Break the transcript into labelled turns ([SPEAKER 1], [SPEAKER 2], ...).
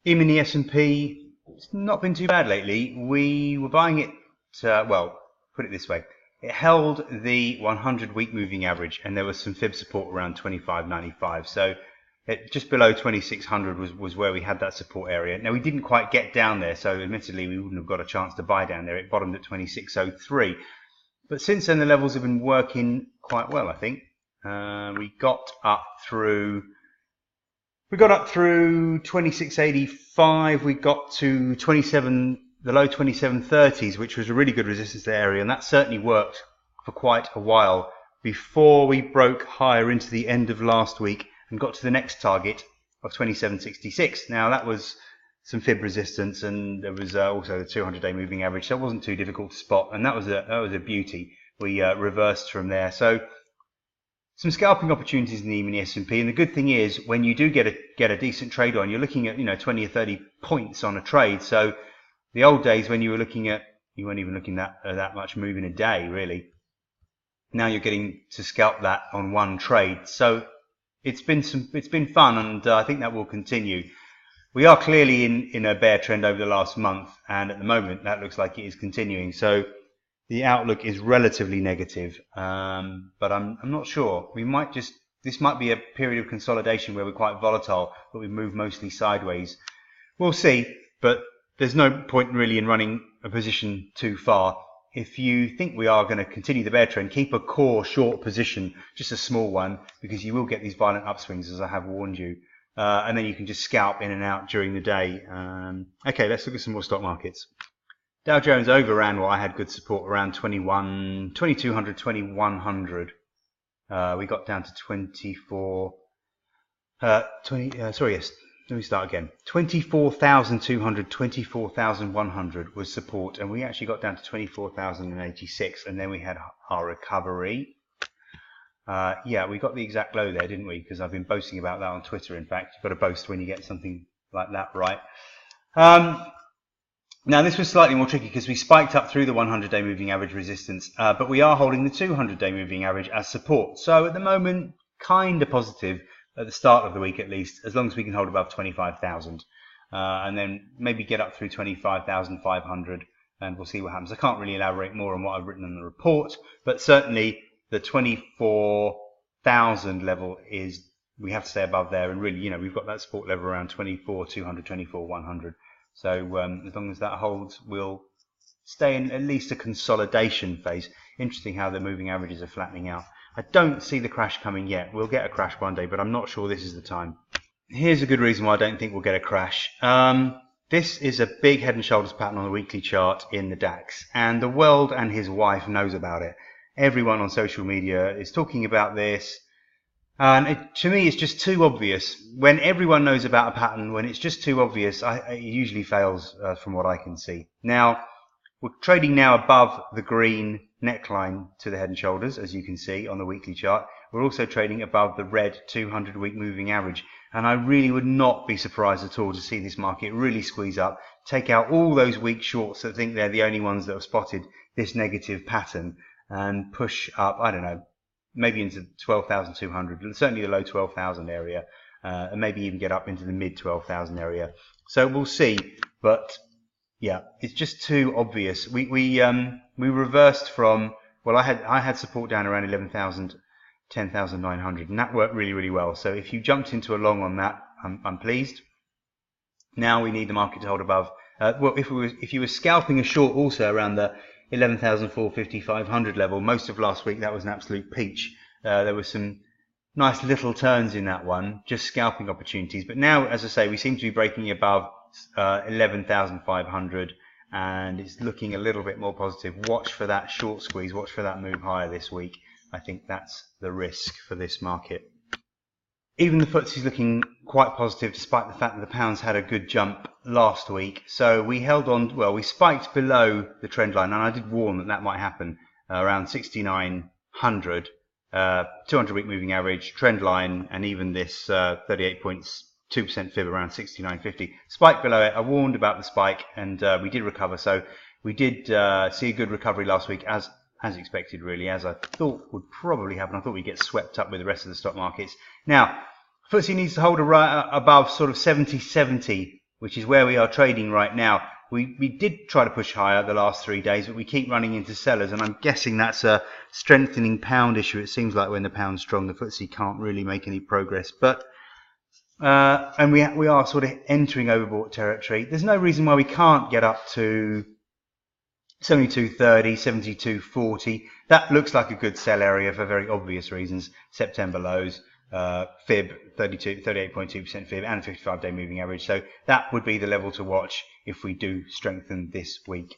[SPEAKER 1] Even the S&P, it's not been too bad lately. We were buying it, well, put it this way. It held the 100-week moving average, and there was some fib support around 25.95. So just below 2600 was where we had that support area. Now, we didn't quite get down there, so admittedly, we wouldn't have got a chance to buy down there. It bottomed at 2603. But since then, the levels have been working quite well, I think. We got up through 2685. We got to the low 2730s, which was a really good resistance area, and that certainly worked for quite a while before we broke higher into the end of last week and got to the next target of 2766. Now, that was some fib resistance, and there was also the 200-day moving average, so it wasn't too difficult to spot, and that was a beauty. We reversed from there. So some scalping opportunities in the E-mini S&P, and the good thing is when you do get a decent trade on, you're looking at 20 or 30 points on a trade. So the old days when you were looking at, you weren't even looking at that much move in a day really. Now you're getting to scalp that on one trade. So it's been fun, and I think that will continue. We are clearly in a bear trend over the last month, and at the moment that looks like it is continuing. So the outlook is relatively negative, but I'm not sure. This might be a period of consolidation where we're quite volatile, but we move mostly sideways. We'll see, but there's no point really in running a position too far. If you think we are going to continue the bear trend, keep a core short position, just a small one, because you will get these violent upswings, as I have warned you. And then you can just scalp in and out during the day. Okay, let's look at some more stock markets. Dow Jones overran what I had good support around 2200, 2100. We got down to 24,200, 24,100 was support, and we actually got down to 24,086, and then we had our recovery. Yeah, we got the exact low there, didn't we? Because I've been boasting about that on Twitter. In fact, you've got to boast when you get something like that right. Now, this was slightly more tricky because we spiked up through the 100-day moving average resistance, but we are holding the 200-day moving average as support. So at the moment, kind of positive at the start of the week at least, as long as we can hold above 25,000. And then maybe get up through 25,500, and we'll see what happens. I can't really elaborate more on what I've written in the report, but certainly the 24,000 level is, we have to stay above there, and really, we've got that support level around 24,200, 24,100. So as long as that holds, we'll stay in at least a consolidation phase. Interesting how the moving averages are flattening out. I don't see the crash coming yet. We'll get a crash one day, but I'm not sure this is the time. Here's a good reason why I don't think we'll get a crash. This is a big head and shoulders pattern on the weekly chart in the DAX, and the world and his wife knows about it. Everyone on social media is talking about this. And to me, it's just too obvious. When everyone knows about a pattern, when it's just too obvious, it usually fails from what I can see. Now, we're trading now above the green neckline to the head and shoulders, as you can see on the weekly chart. We're also trading above the red 200-week moving average. And I really would not be surprised at all to see this market really squeeze up, take out all those weak shorts that think they're the only ones that have spotted this negative pattern, and push up, I don't know, maybe into 12,200, certainly the low 12,000 area, and maybe even get up into the mid 12,000 area. So we'll see, but yeah, it's just too obvious. We reversed from, well, I had support down around 11,000, 10,900, and that worked really, really well. So if you jumped into a long on that, I'm pleased. Now we need the market to hold above. Well, if you were scalping a short also around the 11,450, 500 level, most of last week that was an absolute peach. There were some nice little turns in that one, just scalping opportunities. But now, as I say, we seem to be breaking above 11,500, and it's looking a little bit more positive. Watch for that short squeeze, watch for that move higher this week. I think that's the risk for this market. Even the FTSE's looking quite positive, despite the fact that the pound's had a good jump last week. So we held on, well, we spiked below the trend line, and I did warn that that might happen around 6,900, 200-week moving average, trend line, and even this 38.2% fib around 6,950. Spiked below it. I warned about the spike, and we did recover. So we did see a good recovery last week, as expected, really, as I thought would probably happen. I thought we'd get swept up with the rest of the stock markets. Now, FTSE needs to hold above sort of 70.70 which is where we are trading right now. We did try to push higher the last 3 days, but we keep running into sellers, and I'm guessing that's a strengthening pound issue. It seems like when the pound's strong, the FTSE can't really make any progress. But and we are sort of entering overbought territory. There's no reason why we can't get up to 72.30, 72.40. That looks like a good sell area for very obvious reasons. September lows, fib 38.2% fib, and 55-day moving average. So that would be the level to watch if we do strengthen this week.